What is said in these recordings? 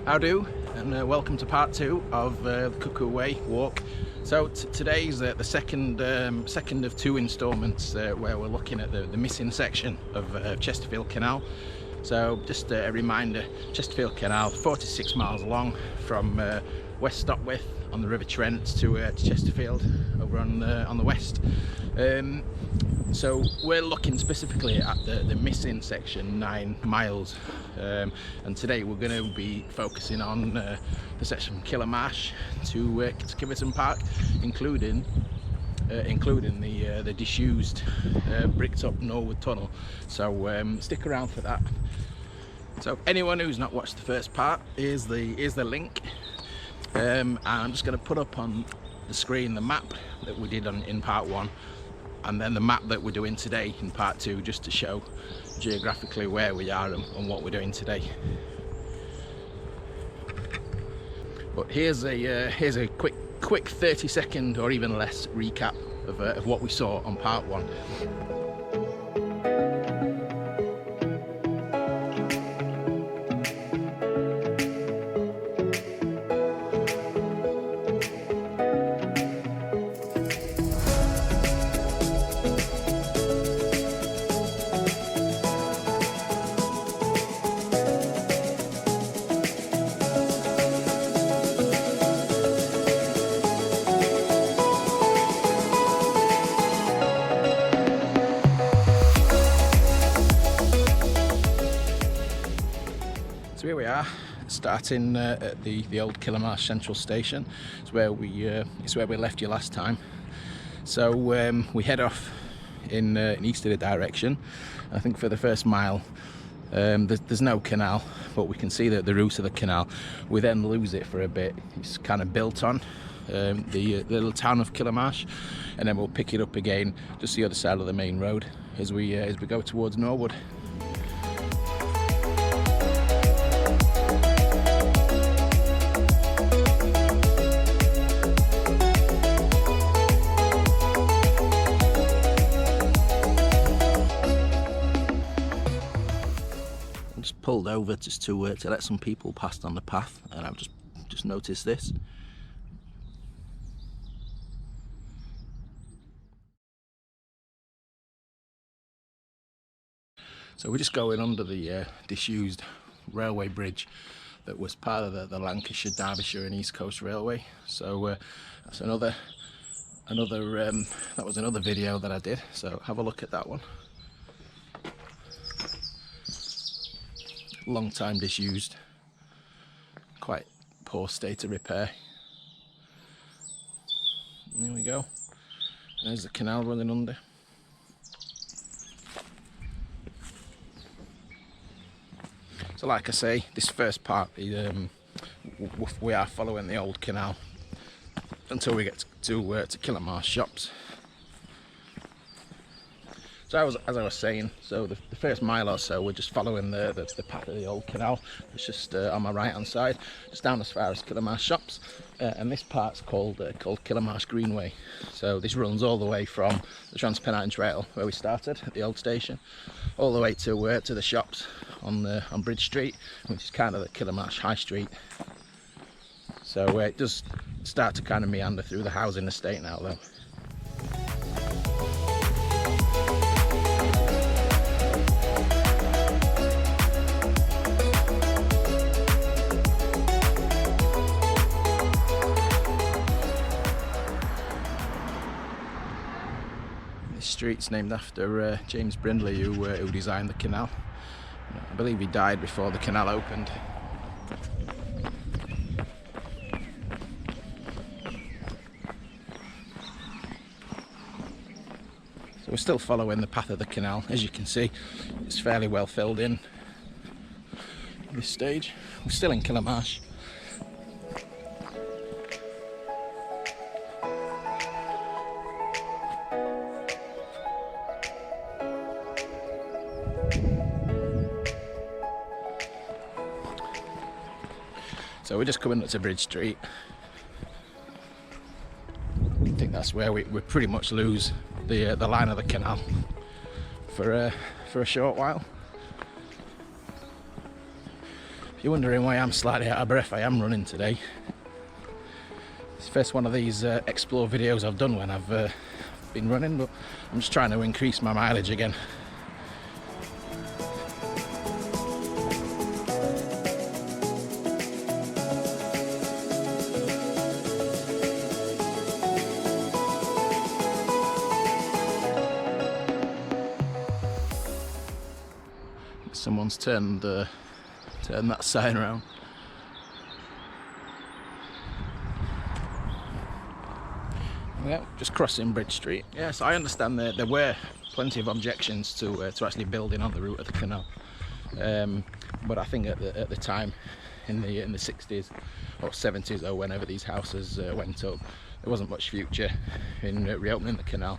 How do, and welcome to part 2 of the Cuckoo Way walk. So today's the second of 2 instalments where we're looking at the missing section of Chesterfield Canal. So just a reminder, Chesterfield Canal, 46 miles long from West Stopwith on the River Trent to Chesterfield over on the west. So we're looking specifically at the missing section, 9 miles, and today we're going to be focusing on the section from Killamarsh to Kiveton Park, including the disused bricked up Norwood tunnel. So stick around for that. So anyone who's not watched the first part, here's the link, and I'm just going to put up on the screen the map that we did in part 1, and then the map that we're doing today in part 2, just to show geographically where we are and what we're doing today. But here's a quick 30-second or even less recap of what we saw on part 1. Here we are, starting at the old Killamarsh Central Station. It's where we left you last time. So we head off in easterly direction. I think for the first mile there's no canal, but we can see the route of the canal. We then lose it for a bit. It's kind of built on the little town of Killamarsh, and then we'll pick it up again just the other side of the main road as we go towards Norwood. Pulled over just to let some people pass on the path, and I've just noticed this. So we're just going under the disused railway bridge that was part of the Lancashire, Derbyshire and East Coast Railway. So that's another that was another video that I did, so have a look at that one. Long time disused, quite poor state of repair. And there we go, there's the canal running under. So like I say, this first part, we are following the old canal until we get to Killamarsh shops. So as I was saying, so the first mile or so we're just following the path of the old canal. It's just on my right hand side, just down as far as Killamarsh shops, and this part's called Killamarsh Greenway. So this runs all the way from the Transpennine Trail where we started at the old station, all the way to the shops on Bridge Street, which is kind of the Killamarsh High Street. So it does start to kind of meander through the housing estate now though. Street's named after James Brindley, who designed the canal. I believe he died before the canal opened. So we're still following the path of the canal. As you can see, it's fairly well filled in at this stage. We're still in Killamarsh. So we're just coming up to Bridge Street. I think that's where we pretty much lose the line of the canal for for a short while. If you're wondering why I'm slightly out of breath, I am running today. It's the first one of these explore videos I've done when I've been running, but I'm just trying to increase my mileage again. Someone's turned that sign around. Yeah, just crossing Bridge Street. Yes, I understand that there were plenty of objections to actually building on the route of the canal, but I think at the time, in the 60s or 70s or whenever these houses went up, there wasn't much future in reopening the canal.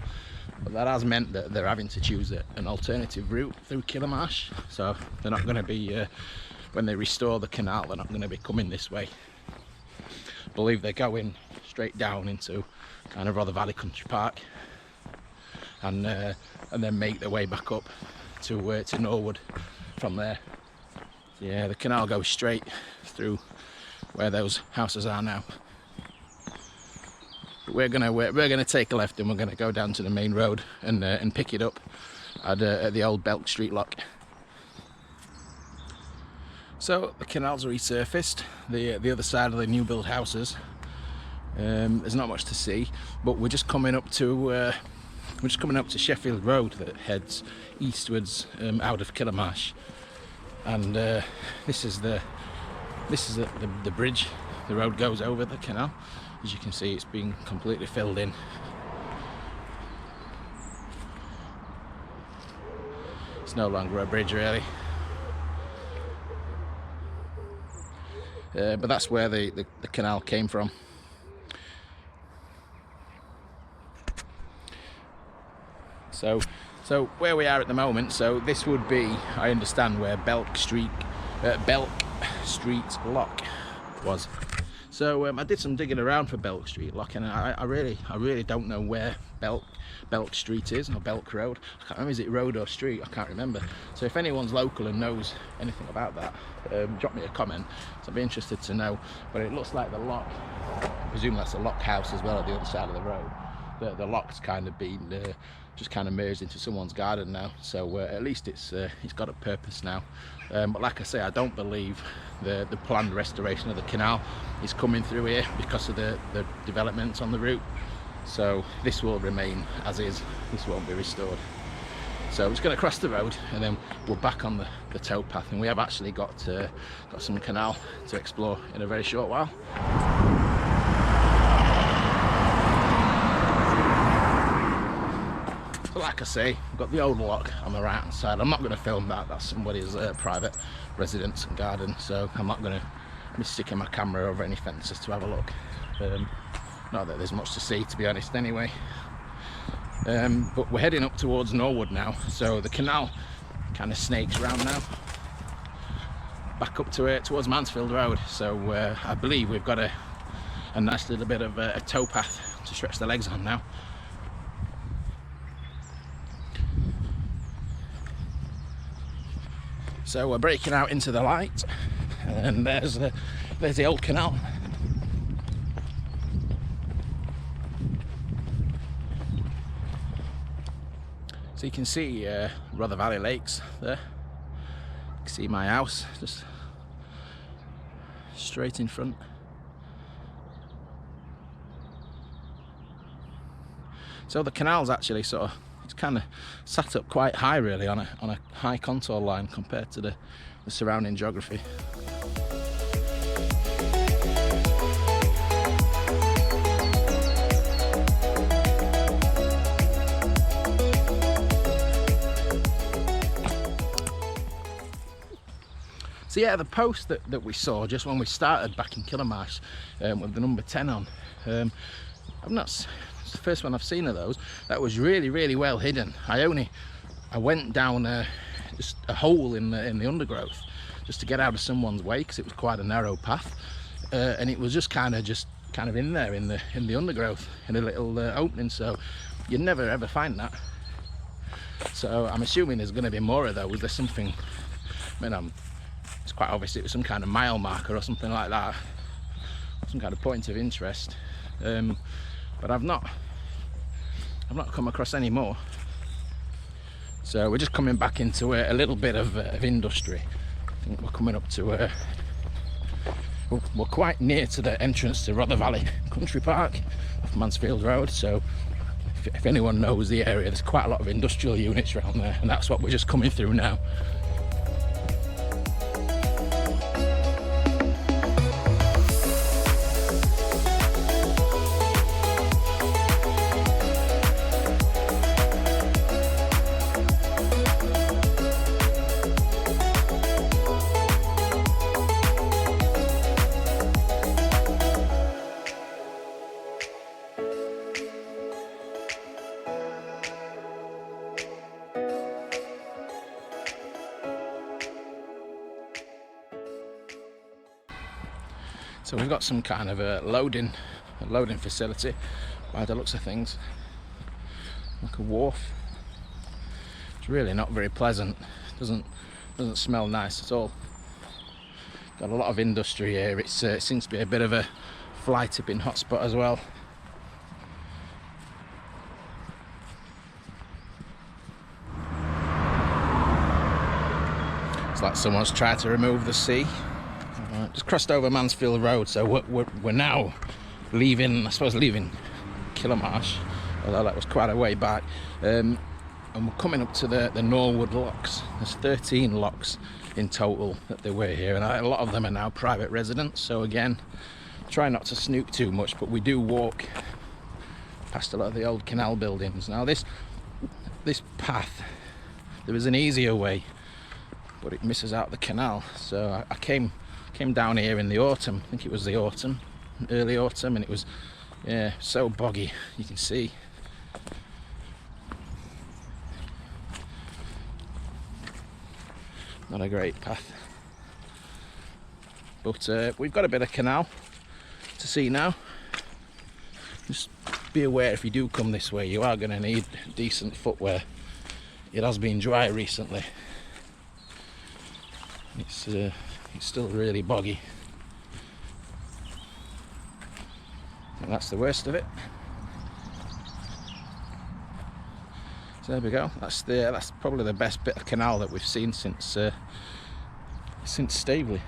But that has meant that they're having to choose an alternative route through Killamarsh, so they're not going to be, when they restore the canal, they're not going to be coming this way. I believe they're going straight down into kind of Rother Valley Country Park, and then make their way back up to Norwood from there. Yeah, the canal goes straight through where those houses are now. We're gonna take a left and we're gonna go down to the main road and pick it up at the old Belk Street lock. So the canal's resurfaced. The other side of the new build houses. There's not much to see, but we're just coming up to Sheffield Road that heads eastwards out of Killamarsh, and this is the bridge. The road goes over the canal. As you can see, it's been completely filled in. It's no longer a bridge really, but that's where the canal came from. So where we are at the moment, so this would be, I understand, where Belk Street Lock was. So I did some digging around for Belk Street Lock, and I really don't know where Belk Street is, or Belk Road. I can't remember, is it road or street? I can't remember. So if anyone's local and knows anything about that, drop me a comment. So I'd be interested to know. But it looks like the lock, I presume that's a lock house as well at the other side of the road. The lock's kind of been just kind of merged into someone's garden now, so at least it's got a purpose now. But like I say, I don't believe the planned restoration of the canal is coming through here because of the developments on the route. So this will remain as is. This won't be restored. So I'm just going to cross the road and then we're back on the towpath, and we have actually got some canal to explore in a very short while. Like I say, we've got the old lock on the right hand side. I'm not going to film that, that's somebody's private residence and garden, so I'm not going to be sticking my camera over any fences to have a look. Not that there's much to see, to be honest, anyway. But we're heading up towards Norwood now, so the canal kind of snakes around now, back up to towards Mansfield Road. So I believe we've got a nice little bit of a towpath to stretch the legs on now. So we're breaking out into the light, and there's the old canal. So you can see Rother Valley Lakes there. You can see my house just straight in front. So the canal's actually sort of, it's kind of sat up quite high really on a high contour line compared to the surrounding geography. So yeah, the post that we saw just when we started back in Killamarsh with the number 10 on, it's the first one I've seen of those. That was really well hidden. I went down just a hole in the undergrowth just to get out of someone's way, because it was quite a narrow path, and it was just kind of in there in the undergrowth in a little opening, so you'd never ever find that. So I'm assuming there's going to be more of those. There's something, I mean, it's quite obvious it was some kind of mile marker or something like that, some kind of point of interest, but I've not come across any more. So we're just coming back into a little bit of industry. I think we're coming up to we're quite near to the entrance to Rother Valley Country Park off Mansfield Road, so if anyone knows the area, there's quite a lot of industrial units around there, and that's what we're just coming through now. So we've got some kind of a loading facility by the looks of things, like a wharf. It's really not very pleasant. Doesn't smell nice at all. Got a lot of industry here. It seems to be a bit of a fly tipping hotspot as well. It's like someone's tried to remove the sea. Just crossed over Mansfield Road, so we're now leaving, I suppose leaving Killamarsh, although that was quite a way back, and we're coming up to the Norwood Locks. There's 13 locks in total that there were here, and a lot of them are now private residents, so again, try not to snoop too much, but we do walk past a lot of the old canal buildings. Now this path, there was an easier way, but it misses out the canal, so I came down here in the autumn. I think it was the autumn, early autumn, and it was, yeah, so boggy. You can see. Not a great path. But we've got a bit of canal to see now. Just be aware if you do come this way, you are going to need decent footwear. It has been dry recently. It's still really boggy. And that's the worst of it. So there we go. That's probably the best bit of canal that we've seen since Staveley.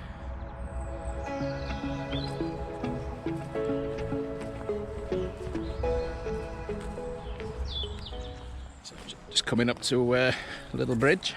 So just coming up to a little bridge.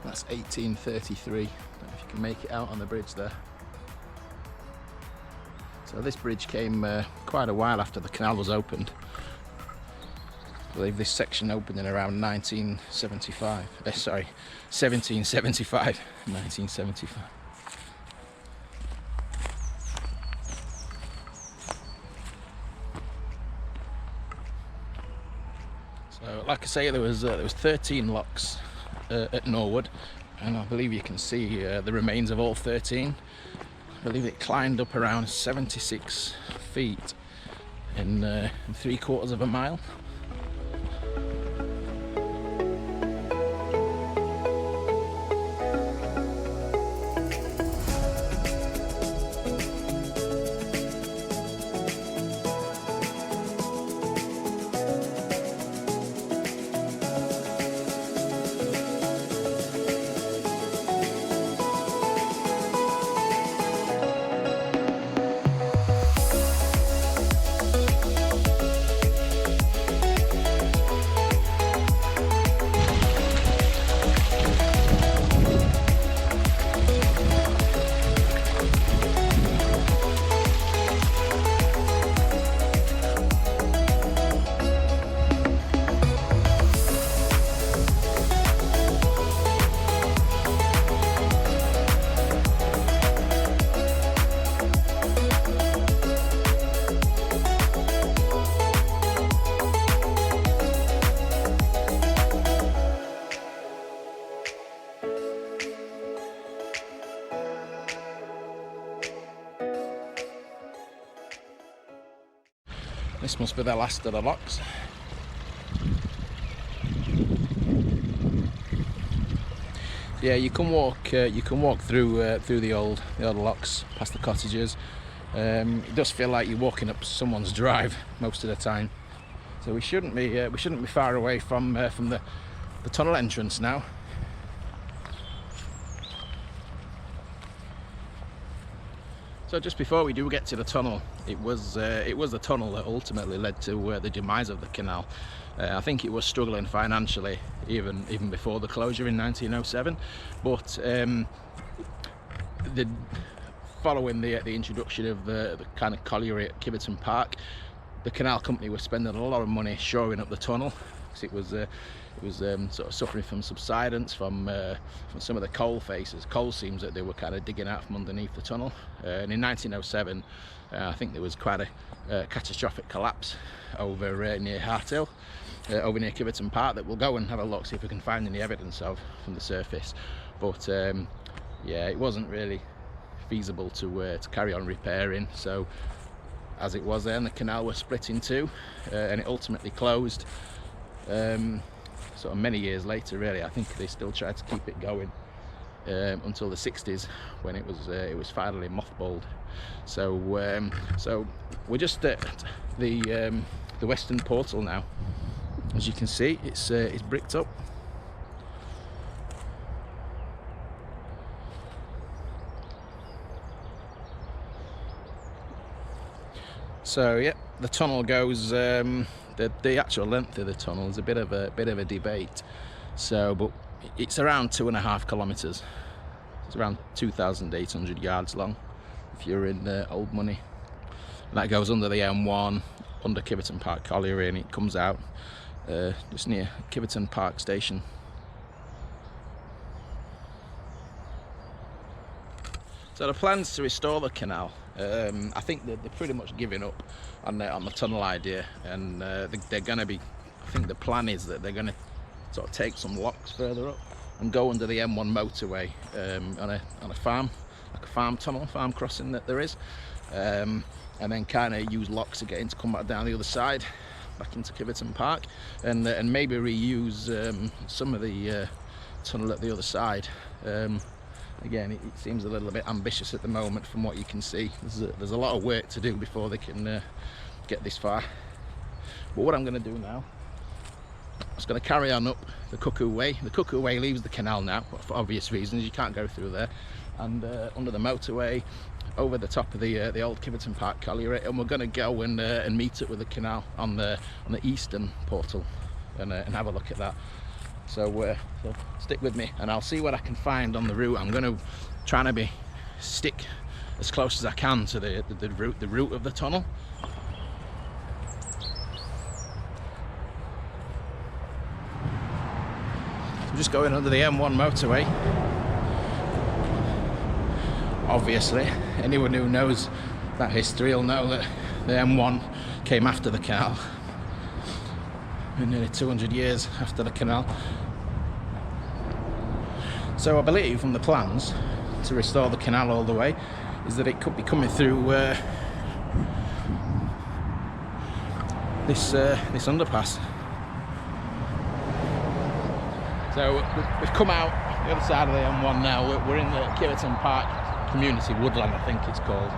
That's 1833, if you can make it out on the bridge there. So this bridge came quite a while after the canal was opened. I believe this section opened in around 1975. 1975. So, like I say, there was 13 locks at Norwood, and I believe you can see the remains of all 13. I believe it climbed up around 76 feet in 3/4 of a mile. This must be the last of the locks. Yeah, you can walk through the old locks, past the cottages. It does feel like you're walking up someone's drive most of the time. So we shouldn't be far away from the tunnel entrance now. So just before we do get to the tunnel, it was the tunnel that ultimately led to the demise of the canal. I think it was struggling financially even before the closure in 1907, but following the introduction of the kind of colliery at Kiveton Park, the canal company was spending a lot of money shoring up the tunnel, because it was sort of suffering from subsidence from some of the coal faces, coal seams that they were kind of digging out from underneath the tunnel. And in 1907, I think there was quite a catastrophic collapse over near Hart Hill, over near Kiveton Park, that we'll go and have a look, see if we can find any evidence of from the surface. But yeah, it wasn't really feasible to carry on repairing. So as it was then, the canal was split in two, and it ultimately closed. Sort of many years later, really. I think they still tried to keep it going until the 60s, when it was finally mothballed. So so we're just at the western portal now. As you can see, it's bricked up. So yeah, the tunnel goes. The actual length of the tunnel is a bit of a debate. So, but it's around 2.5 kilometres. It's around 2,800 yards long, if you're in old money. And that goes under the M1, under Kiveton Park Colliery, and it comes out just near Kiveton Park Station. So the plans to restore the canal, I think they're pretty much giving up on the tunnel idea, and they're going to be, I think the plan is that they're going to sort of take some locks further up and go under the M1 motorway on a farm, like a farm tunnel, farm crossing that there is, and then kind of use locks again to come back down the other side, back into Kiveton Park, and maybe reuse some of the tunnel at the other side. Again, it seems a little bit ambitious at the moment from what you can see. There's a lot of work to do before they can get this far. But what I'm going to do now, I'm just going to carry on up the Cuckoo Way. The Cuckoo Way leaves the canal now, for obvious reasons. You can't go through there. And under the motorway, over the top of the old Kiveton Park Colliery, and we're going to go and meet up with the canal on the eastern portal, and have a look at that. So stick with me, and I'll see what I can find on the route. I'm going to try and stick as close as I can to the route of the tunnel. I'm just going under the M1 motorway. Obviously, anyone who knows that history will know that the M1 came after the canal. Nearly 200 years after the canal. So I believe from the plans to restore the canal all the way is that it could be coming through this underpass. So we've come out the other side of the M1 now. We're in the Kiveton Park Community Woodland, I think it's called.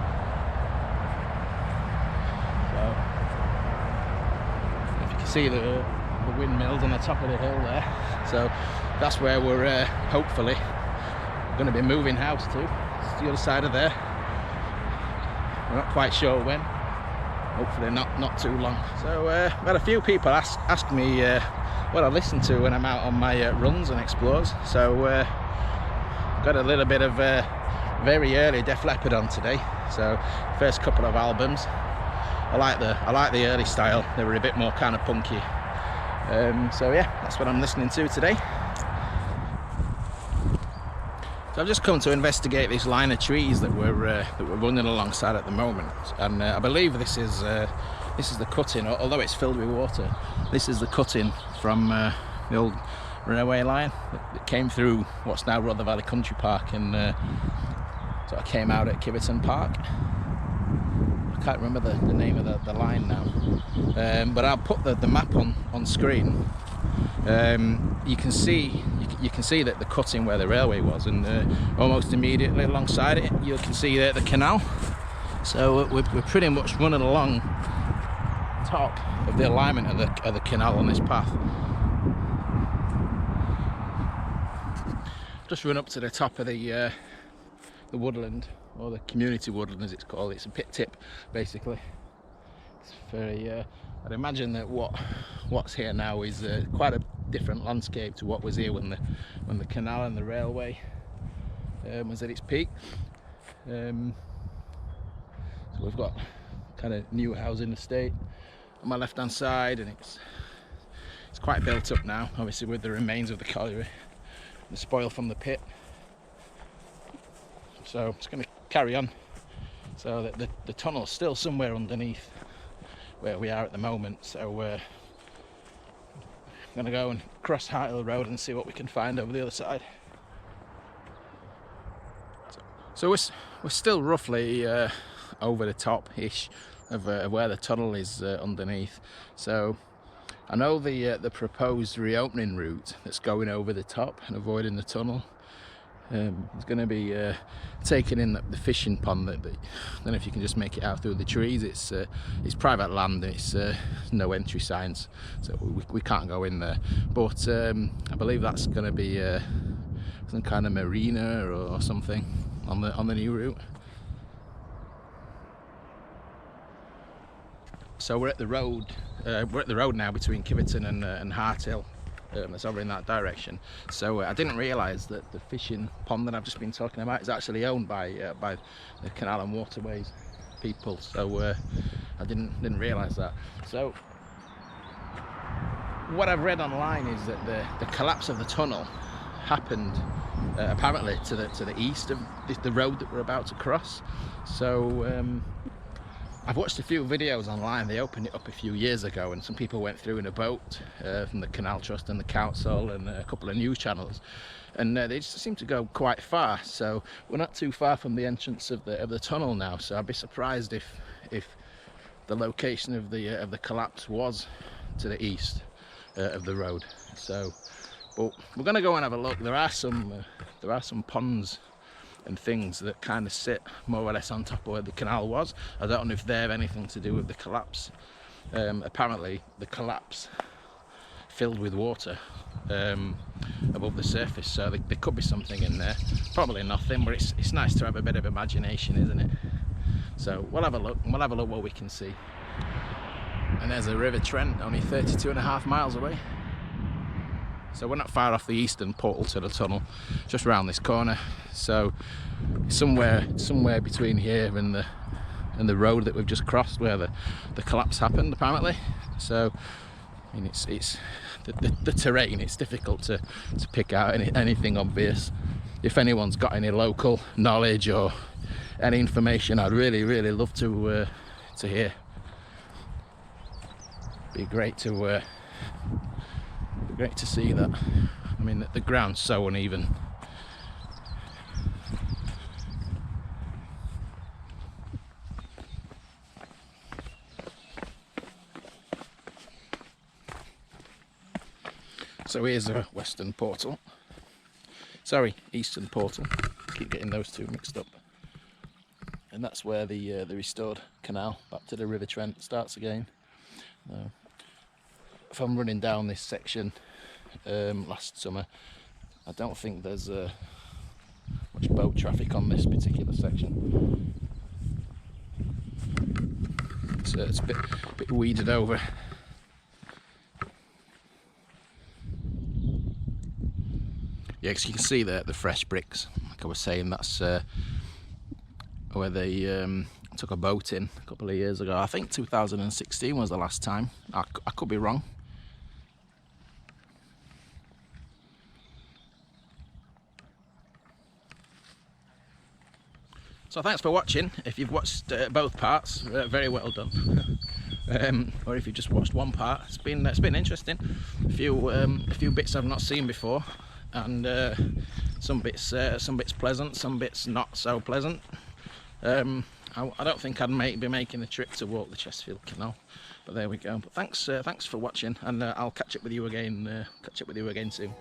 See the windmills on the top of the hill there, so that's where we're hopefully going to be moving house to. It's the other side of there. We're not quite sure when. Hopefully not too long. So I've had a few people ask me what I listen to when I'm out on my runs and explores. So got a little bit of very early Def Leppard on today. So first couple of albums. I like the early style. They were a bit more kind of punky. So yeah, that's what I'm listening to today. So I've just come to investigate this line of trees that we're running alongside at the moment, and I believe this is the cutting. Although it's filled with water, this is the cutting from the old railway line that came through what's now Rother Valley Country Park, and sort of came out at Kiveton Park. I can't remember the name of the line now. but I'll put the map on screen. You can see that the cutting where the railway was, and almost immediately alongside it you can see the canal. So we're pretty much running along top of the alignment of the canal on this path. Just run up to the top of the woodland, or the community woodland as it's called. It's a pit tip basically. It's very I'd imagine that what's here now is quite a different landscape to what was here when the canal and the railway was at its peak. So we've got kind of new housing estate on my left hand side, and it's quite built up now, obviously with the remains of the colliery, the spoil from the pit. So it's going to carry on, so that the tunnel's still somewhere underneath where we are at the moment. So we're going to go and cross Harthill Road and see what we can find over the other side. So we're still roughly over the top-ish of where the tunnel is underneath. So I know the proposed reopening route that's going over the top and avoiding the tunnel is going to be taking in the fishing pond. I don't know if you can just make it out through the trees. It's private land. It's no entry signs, so we can't go in there. But I believe that's going to be some kind of marina or something on the new route. So we're at the road. We're at the road now between Kiveton and Harthill. It's over in that direction. So I didn't realise that the fishing pond that I've just been talking about is actually owned by the Canal and Waterways people. So I didn't realise that. So what I've read online is that the collapse of the tunnel happened apparently to the east of the road that we're about to cross. So I've watched a few videos online. They opened it up a few years ago, and some people went through in a boat from the Canal Trust and the council and a couple of news channels, and they just seem to go quite far. So we're not too far from the entrance of the tunnel now. So I'd be surprised if the location of the collapse was to the east of the road. So, but we're going to go and have a look. There are some ponds and things that kind of sit more or less on top of where the canal was. I don't know if they have anything to do with the collapse. Apparently the collapse filled with water above the surface, so there could be something in there. Probably nothing, but it's nice to have a bit of imagination, isn't it? So we'll have a look, and we'll have a look what we can see. And there's the River Trent, only 32.5 miles away. So we're not far off the eastern portal to the tunnel, just round this corner. So somewhere between here and the road that we've just crossed, where the collapse happened apparently. So I mean, it's the terrain. It's difficult to pick out anything obvious. If anyone's got any local knowledge or any information, I'd really love to hear. Be great to see that. I mean, the ground's so uneven. So here's a western portal. Sorry, eastern portal. Keep getting those two mixed up. And that's where the restored canal back to the River Trent starts again. If I'm running down this section last summer, I don't think there's much boat traffic on this particular section. It's a bit weeded over. Yeah, because you can see the fresh bricks. Like I was saying, that's where they took a boat in a couple of years ago. I think 2016 was the last time. I could be wrong. So thanks for watching. If you've watched both parts, very well done. Or if you've just watched one part, it's been interesting. A few bits I've not seen before, and some bits pleasant, some bits not so pleasant. I don't think I'd be making the trip to walk the Chesterfield Canal, but there we go. But thanks for watching, and I'll catch up with you again. Catch up with you again soon.